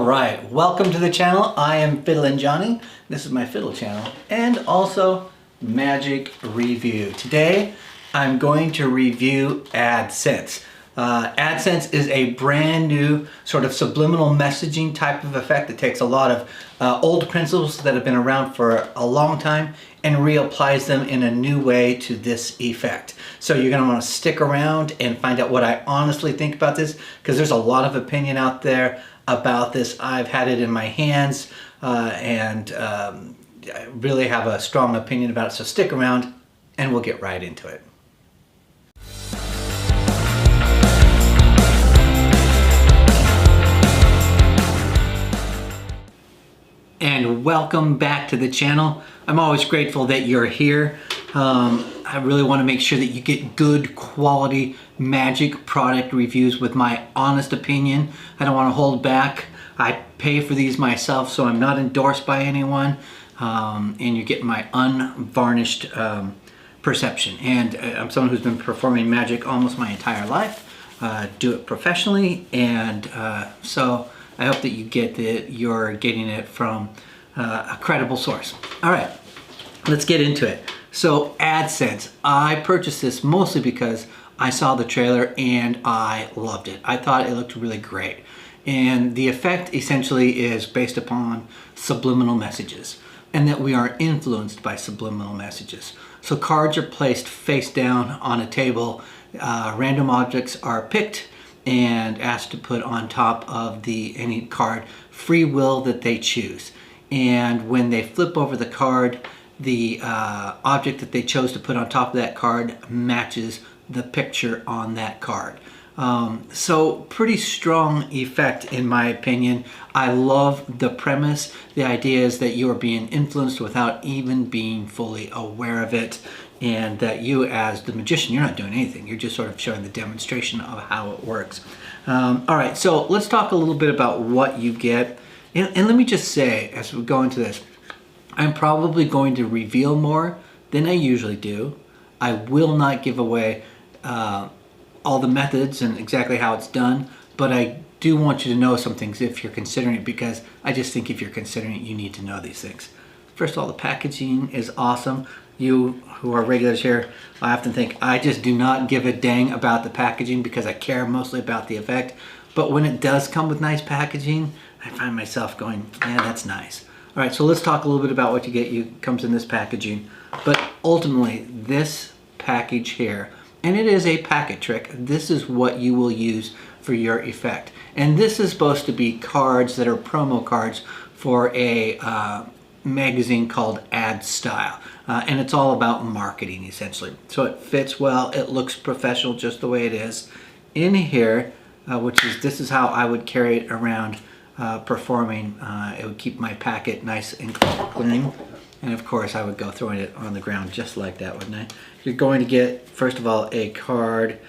Alright, welcome to the channel. I am FiddlinJonny. This is my Fiddle channel and also Magic Review. Today I'm going to review AdSense. AdSense is a brand new sort of subliminal messaging type of effect that takes a lot of old principles that have been around for a long time and reapplies them in a new way to this effect. So you're going to want to stick around and find out what I honestly think about this, because there's a lot of opinion out there about this. I've had it in my hands and I really have a strong opinion about it. So stick around and we'll get right into it. And welcome back to the channel. I'm always grateful that you're here. I really want to make sure that you get good quality magic product reviews with my honest opinion. I don't want to hold back. I pay for these myself, so I'm not endorsed by anyone. And you're getting my unvarnished perception. And I'm someone who's been performing magic almost my entire life. Do it professionally, and so I hope that you get that you're getting it from a credible source. All right, let's get into it. So AdSense, I purchased this mostly because I saw the trailer and I loved it. I thought it looked really great. And the effect essentially is based upon subliminal messages, and that we are influenced by subliminal messages. So cards are placed face down on a table, random objects are picked and asked to put on top of any card free will that they choose. And when they flip over the card, the object that they chose to put on top of that card matches the picture on that card. So pretty strong effect in my opinion. I love the premise. The idea is that you are being influenced without even being fully aware of it, and that you as the magician, you're not doing anything. You're just sort of showing the demonstration of how it works. All right, so let's talk a little bit about what you get. And let me just say, as we go into this, I'm probably going to reveal more than I usually do. I will not give away all the methods and exactly how it's done, but I do want you to know some things if you're considering it, because I just think if you're considering it, you need to know these things. First of all, the packaging is awesome. You who are regulars here, I often think I just do not give a dang about the packaging because I care mostly about the effect. But when it does come with nice packaging, I find myself going, yeah, that's nice. All right, so let's talk a little bit about what you get. It comes in this packaging. But ultimately, this package here, and it is a packet trick, this is what you will use for your effect. And this is supposed to be cards that are promo cards for a magazine called Ad Style. And it's all about marketing, essentially. So it fits well, it looks professional just the way it is. In here, this is how I would carry it around performing. It would keep my packet nice and clean. And of course, I would go throwing it on the ground just like that, wouldn't I? You're going to get, first of all, a card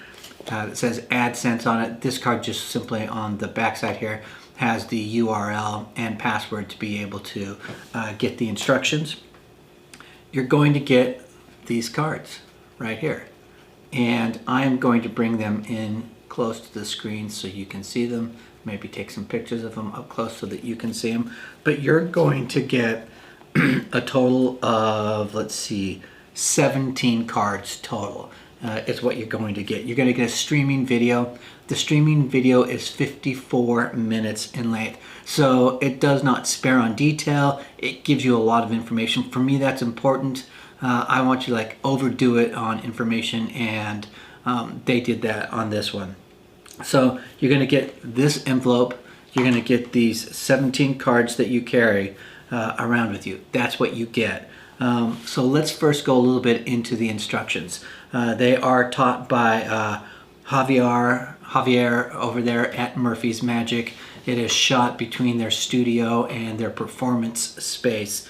that says AdSense on it. This card just simply on the backside here has the URL and password to be able to get the instructions. You're going to get these cards right here. And I'm going to bring them in close to the screen so you can see them. Maybe take some pictures of them up close so that you can see them. But you're going to get a total of, let's see, 17 cards total is what you're going to get. You're going to get a streaming video. The streaming video is 54 minutes in length. So it does not spare on detail. It gives you a lot of information. For me, that's important. I want you to overdo it on information, and they did that on this one. So you're going to get this envelope. You're going to get these 17 cards that you carry around with you. That's what you get. So let's first go a little bit into the instructions. They are taught by Javier over there at Murphy's Magic. It is shot between their studio and their performance space.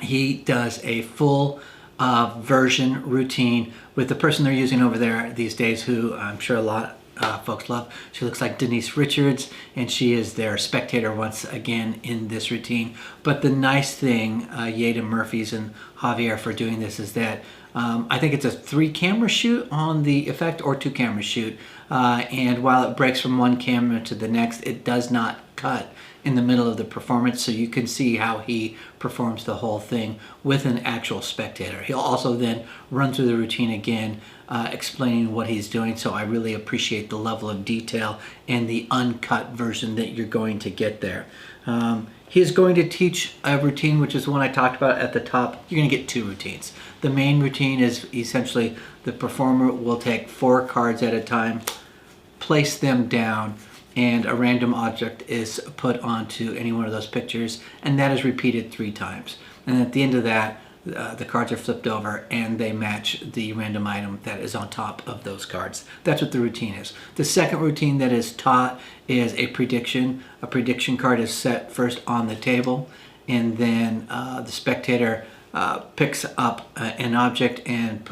He does a full version routine with the person they're using over there these days, who I'm sure a lot folks love. She looks like Denise Richards, and she is their spectator once again in this routine. But the nice thing, yay to Murphy's and Javier for doing this, is that I think it's a 3-camera shoot on the effect, or 2-camera shoot. And while it breaks from one camera to the next, it does not cut in the middle of the performance, so you can see how he performs the whole thing with an actual spectator. He'll also then run through the routine again, explaining what he's doing, so I really appreciate the level of detail and the uncut version that you're going to get there. He's going to teach a routine, which is the one I talked about at the top. You're going to get 2 routines. The main routine is essentially the performer will take 4 cards at a time, place them down, and a random object is put onto any one of those pictures, and that is repeated 3 times. And at the end of that, the cards are flipped over and they match the random item that is on top of those cards. That's what the routine is. The second routine that is taught is a prediction. A prediction card is set first on the table, and then the spectator picks up an object and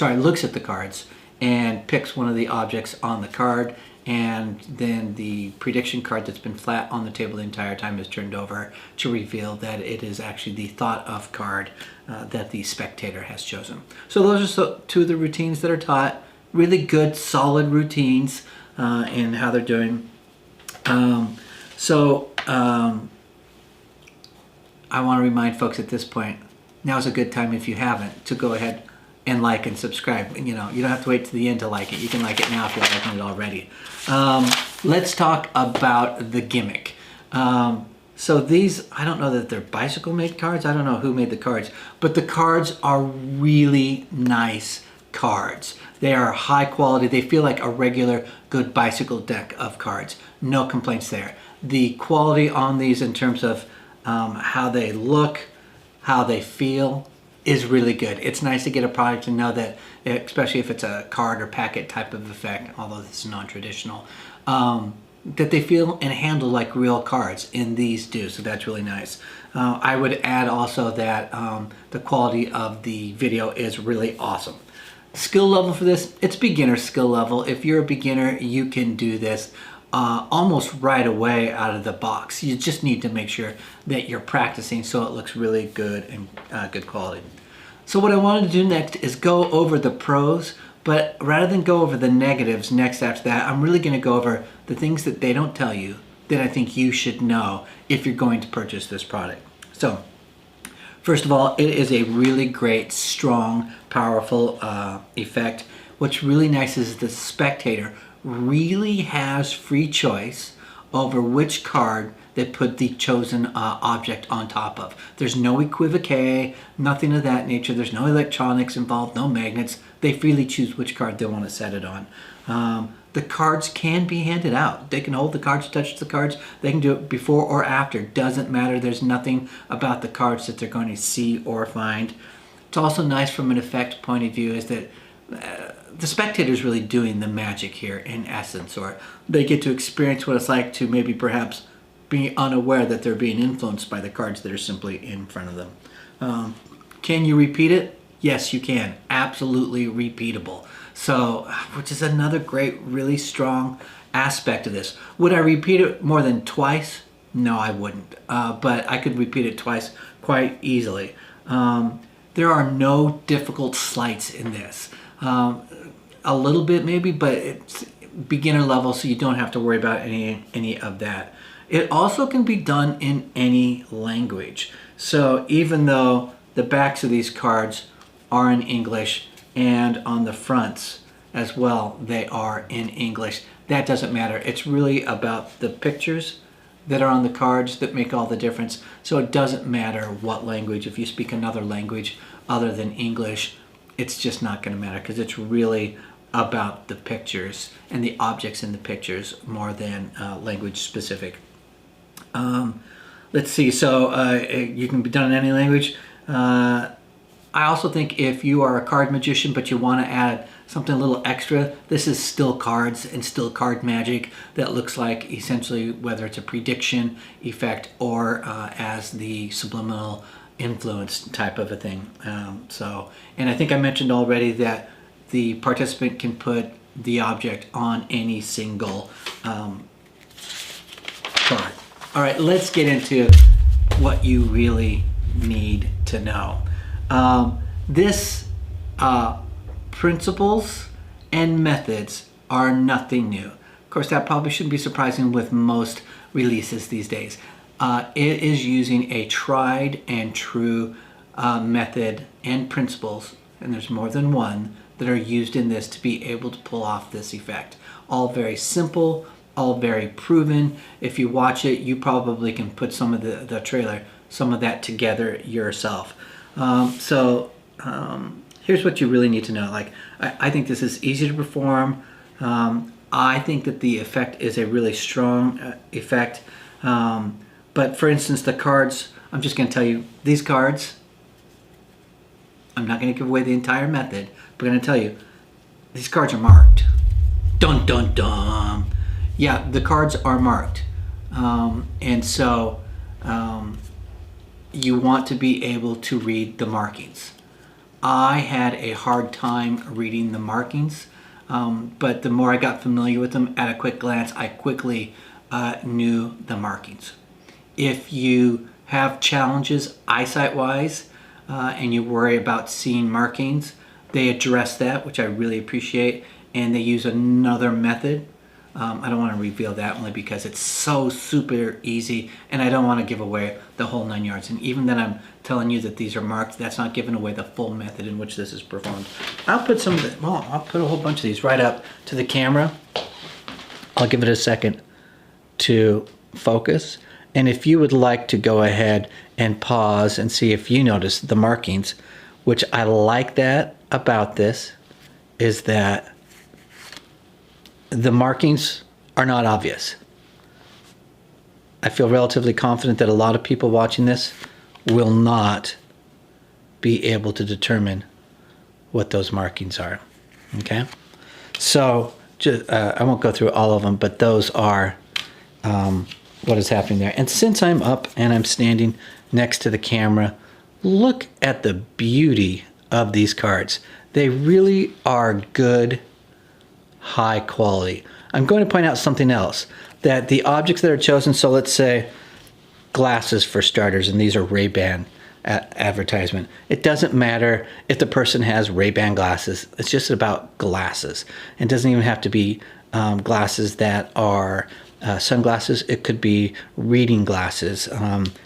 looks at the cards and picks one of the objects on the card, and then the prediction card that's been flat on the table the entire time is turned over to reveal that it is actually the thought of card that the spectator has chosen. So those are 2 of the routines that are taught. Really good, solid routines in how they're doing. I want to remind folks at this point, now's a good time, if you haven't, to go ahead and like and subscribe. You don't have to wait to the end to like it. You can like it now if you're liking it already. Let's talk about the Gimmick. So these, I don't know that they're bicycle made cards. I don't know who made the cards, but the cards are really nice cards. They are high quality. They feel like a regular good bicycle deck of cards. No complaints there. The quality on these in terms of how they look, how they feel, is really good. It's nice to get a product and know that, especially if it's a card or packet type of effect, although this is non-traditional, that they feel and handle like real cards, and these do, so that's really nice. I would add also that the quality of the video is really awesome. Skill level for this, it's beginner skill level. If you're a beginner, you can do this almost right away out of the box. You just need to make sure that you're practicing so it looks really good and good quality. So what I wanted to do next is go over the pros, but rather than go over the negatives next after that, I'm really going to go over the things that they don't tell you that I think you should know if you're going to purchase this product. So first of all, it is a really great, strong, powerful effect. What's really nice is the spectator really has free choice over which card they put the chosen object on top of. There's no equivoque, nothing of that nature. There's no electronics involved, no magnets. They freely choose which card they want to set it on. The cards can be handed out. They can hold the cards, touch the cards. They can do it before or after. Doesn't matter. There's nothing about the cards that they're going to see or find. It's also nice from an effect point of view is that the spectator's really doing the magic here in essence, or they get to experience what it's like to maybe perhaps be unaware that they're being influenced by the cards that are simply in front of them. Can you repeat it? Yes, you can. Absolutely repeatable. So, which is another great, really strong aspect of this. Would I repeat it more than twice? No, I wouldn't. But I could repeat it twice quite easily. There are no difficult sleights in this. A little bit maybe, but it's beginner level, so you don't have to worry about any of that. It also can be done in any language. So even though the backs of these cards are in English and on the fronts as well, they are in English, that doesn't matter. It's really about the pictures that are on the cards that make all the difference. So it doesn't matter what language. If you speak another language other than English, it's just not going to matter because it's really about the pictures and the objects in the pictures more than language specific. Let's see, so you can be done in any language. I also think if you are a card magician but you want to add something a little extra, this is still cards and still card magic that looks like essentially whether it's a prediction effect or as the subliminal influence type of a thing. And I think I mentioned already that the participant can put the object on any single card. All right, let's get into what you really need to know. This principles and methods are nothing new. course, that probably shouldn't be surprising with most releases these days. It is using a tried and true method and principles, and there's more than one, that are used in this to be able to pull off this effect. All very simple, all very proven. If you watch it, you probably can put some of the trailer, some of that together yourself. Here's what you really need to know. Like, I think this is easy to perform. I think that the effect is a really strong effect. But for instance, the cards, I'm just going to tell you, these cards, I'm not going to give away the entire method, but I'm going to tell you, these cards are marked. Dun, dun, dun. Yeah, the cards are marked. And so you want to be able to read the markings. I had a hard time reading the markings, but the more I got familiar with them at a quick glance, I quickly knew the markings. If you have challenges eyesight-wise and you worry about seeing markings, they address that, which I really appreciate, and they use another method. I don't want to reveal that only because it's so super easy, and I don't want to give away the whole 9 yards. And even that I'm telling you that these are marked, that's not giving away the full method in which this is performed. I'll put some of the, well, I'll put a whole bunch of these right up to the camera. I'll give it a second to focus. And if you would like to go ahead and pause and see if you notice the markings, which I like that about this, is that the markings are not obvious. I feel relatively confident that a lot of people watching this will not be able to determine what those markings are. Okay? So, I won't go through all of them, but those are what is happening there. And since I'm up and I'm standing next to the camera, look at the beauty of these cards. They really are good, high quality. I'm going to point out something else, that the objects that are chosen, so let's say glasses for starters, and these are Ray-Ban advertisement. It doesn't matter if the person has Ray-Ban glasses. It's just about glasses. It doesn't even have to be glasses that are sunglasses. It could be reading glasses,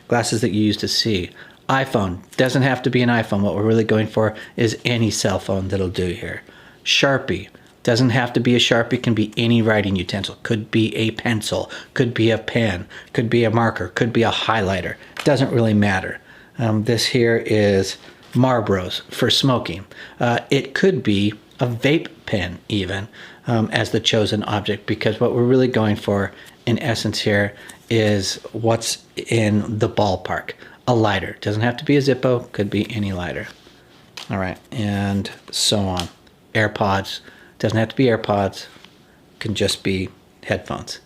glasses that you use to see. iPhone, doesn't have to be an iPhone. What we're really going for is any cell phone that'll do here. Sharpie, doesn't have to be a Sharpie, can be any writing utensil. Could be a pencil, could be a pen, could be a marker, could be a highlighter. Doesn't really matter. This here is Marlboros for smoking. It could be a vape pen even as the chosen object, because what we're really going for in essence here is what's in the ballpark. A lighter, doesn't have to be a Zippo, could be any lighter. All right, and so on. AirPods, doesn't have to be AirPods, can just be headphones.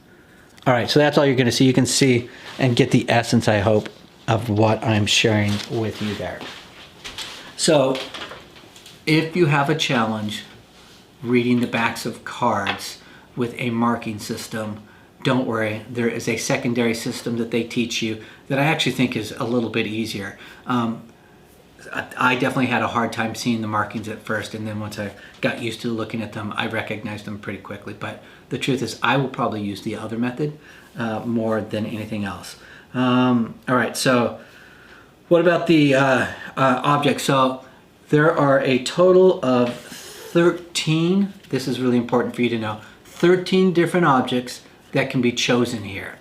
All right, so that's all you're gonna see. You can see and get the essence, I hope, of what I'm sharing with you there. So if you have a challenge reading the backs of cards with a marking system, don't worry, there is a secondary system that they teach you that I actually think is a little bit easier. I definitely had a hard time seeing the markings at first, and then once I got used to looking at them, I recognized them pretty quickly. But the truth is, I will probably use the other method more than anything else. All right, so what about the objects? So there are a total of 13, this is really important for you to know, 13 different objects that can be chosen here.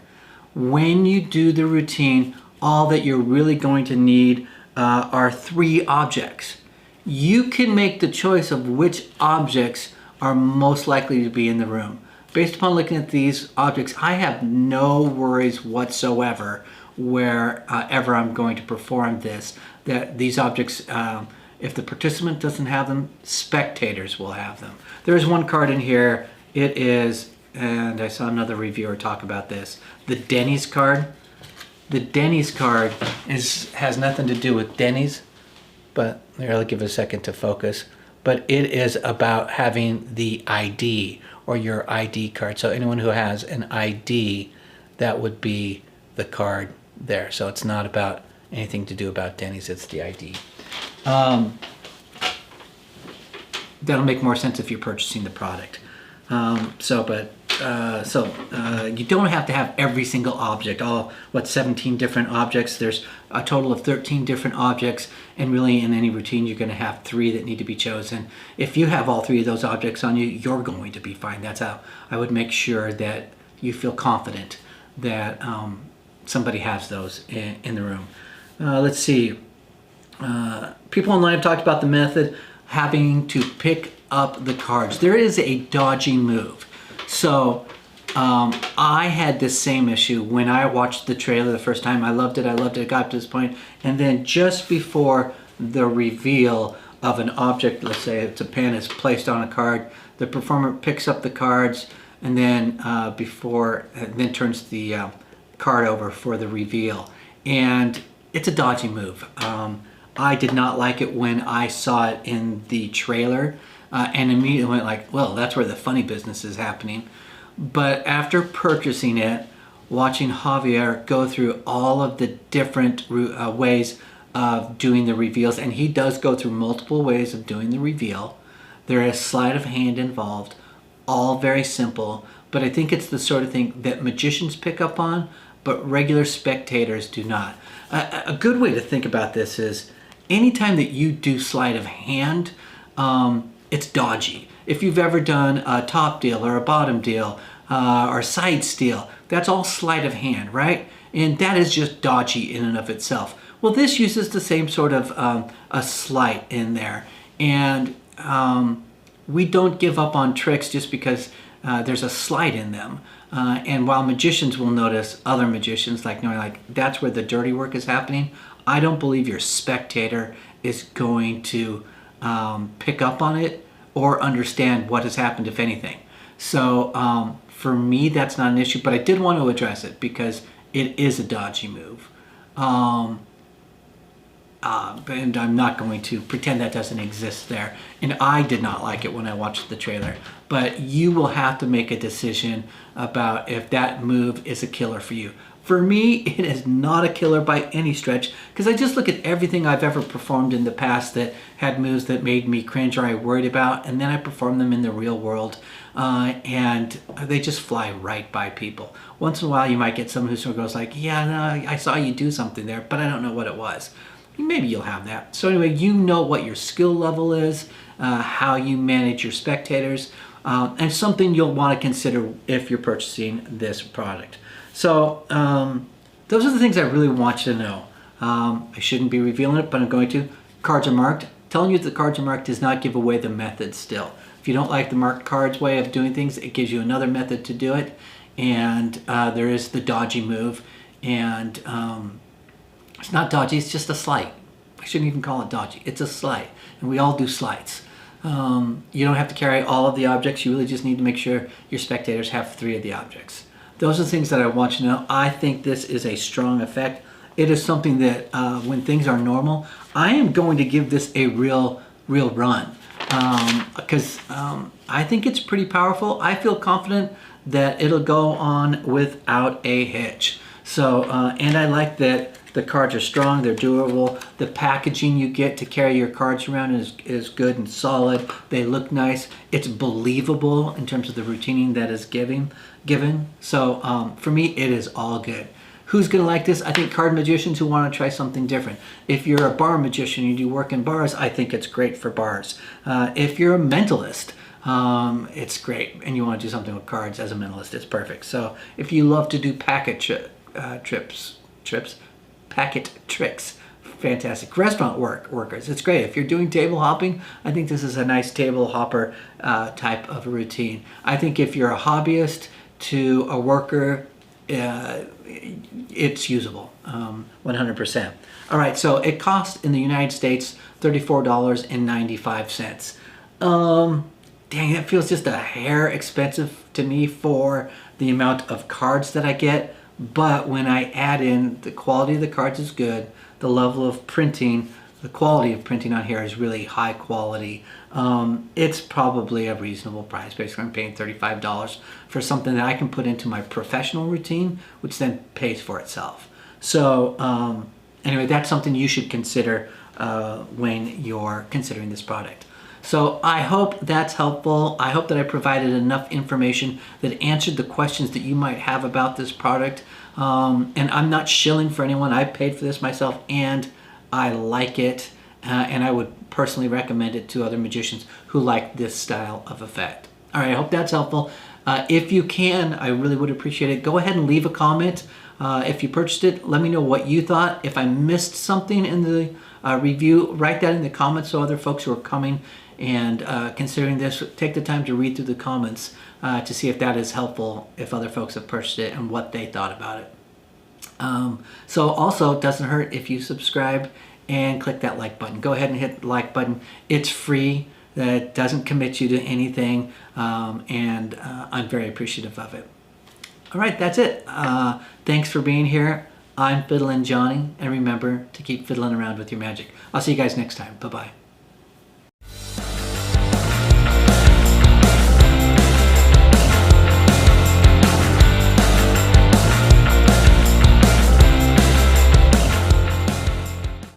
When you do the routine, all that you're really going to need are 3 objects. You can make the choice of which objects are most likely to be in the room. Based upon looking at these objects, I have no worries whatsoever wherever I'm going to perform this, that these objects, if the participant doesn't have them, spectators will have them. There is one card in here. It is, and I saw another reviewer talk about this, the Denny's card. The Denny's card has nothing to do with Denny's, but here, I'll give it a second to focus. But it is about having the ID or your ID card. So anyone who has an ID, that would be the card there. So it's not about anything to do about Denny's, it's the ID. That'll make more sense if you're purchasing the product. But you don't have to have every single object, 17 different objects. There's a total of 13 different objects, and really in any routine you're going to have 3 that need to be chosen. If you have all 3 of those objects on you, you're going to be fine. That's how I would make sure that you feel confident that somebody has those in the room. Let's see. People online have talked about the method having to pick up the cards. There is a dodgy move. So I had this same issue when I watched the trailer the first time. I loved it, it got to this point, and then just before the reveal of an object, let's say it's a pen, is placed on a card, the performer picks up the cards and then then turns the card over for the reveal. And it's a dodgy move. I did not like it when I saw it in the trailer, and immediately went like, well, that's where the funny business is happening. But after purchasing it, watching Javier go through all of the different ways of doing the reveals, and he does go through multiple ways of doing the reveal. There is sleight of hand involved, all very simple, but I think it's the sort of thing that magicians pick up on, but regular spectators do not. A good way to think about this is anytime that you do sleight of hand, it's dodgy. If you've ever done a top deal or a bottom deal or side steal, that's all sleight of hand, right? And that is just dodgy in and of itself. Well, this uses the same sort of a sleight in there. And we don't give up on tricks just because there's a sleight in them. And while magicians will notice other magicians, knowing that's where the dirty work is happening, I don't believe your spectator is going to pick up on it or understand what has happened, if anything. So for me, that's not an issue, but I did want to address it because it is a dodgy move. And I'm not going to pretend that doesn't exist there. And I did not like it when I watched the trailer. But you will have to make a decision about if that move is a killer for you. For me, it is not a killer by any stretch, because I just look at everything I've ever performed in the past that had moves that made me cringe or I worried about, and then I perform them in the real world, and they just fly right by people. Once in a while, you might get someone who sort of goes like, yeah, no, I saw you do something there, but I don't know what it was. Maybe you'll have that. So anyway, you know what your skill level is, how you manage your spectators, and something you'll want to consider if you're purchasing this product. So those are the things I really want you to know. I shouldn't be revealing it, but I'm going to. Cards are marked. Telling you that the cards are marked does not give away the method still. If you don't like the marked cards way of doing things, it gives you another method to do it. And there is the dodgy move. And it's not dodgy, it's just a sleight. I shouldn't even call it dodgy. It's a sleight. And we all do sleights. You don't have to carry all of the objects. You really just need to make sure your spectators have 3 of the objects. Those are the things that I want you to know. I think this is a strong effect. It is something that when things are normal, I am going to give this a real run. Because I think it's pretty powerful. I feel confident that it'll go on without a hitch. So, and I like that the cards are strong, they're durable. The packaging you get to carry your cards around is good and solid. They look nice. It's believable in terms of the routining that is given. So for me, it is all good. Who's gonna like this? I think card magicians who wanna try something different. If you're a bar magician and you do work in bars, I think it's great for bars. If you're a mentalist, it's great. And you wanna do something with cards as a mentalist, it's perfect. So if you love to do packet tricks, fantastic. Restaurant workers, it's great. If you're doing table hopping, I think this is a nice table hopper type of routine. I think if you're a hobbyist to a worker, it's usable, 100%. All right, so it costs in the United States $34.95. Dang, that feels just a hair expensive to me for the amount of cards that I get. But when I add in the quality of the cards is good, the level of printing, the quality of printing on here is really high quality. It's probably a reasonable price. Basically, I'm paying $35 for something that I can put into my professional routine, which then pays for itself. So anyway, that's something you should consider when you're considering this product. So I hope that's helpful. I hope that I provided enough information that answered the questions that you might have about this product. And I'm not shilling for anyone. I paid for this myself and I like it. And I would personally recommend it to other magicians who like this style of effect. All right, I hope that's helpful. If you can, I really would appreciate it. Go ahead and leave a comment. If you purchased it, let me know what you thought. If I missed something in the review, write that in the comments so other folks who are coming and considering this take the time to read through the comments to see if that is helpful, if other folks have purchased it and what they thought about it. So also, it doesn't hurt if you subscribe and click that like button. Go ahead and hit the like button. It's free. That doesn't commit you to anything, and I'm very appreciative of it. All right, that's it. Thanks for being here. I'm FiddlinJonny, and remember to keep fiddling around with your magic. I'll see you guys next time. Bye-bye.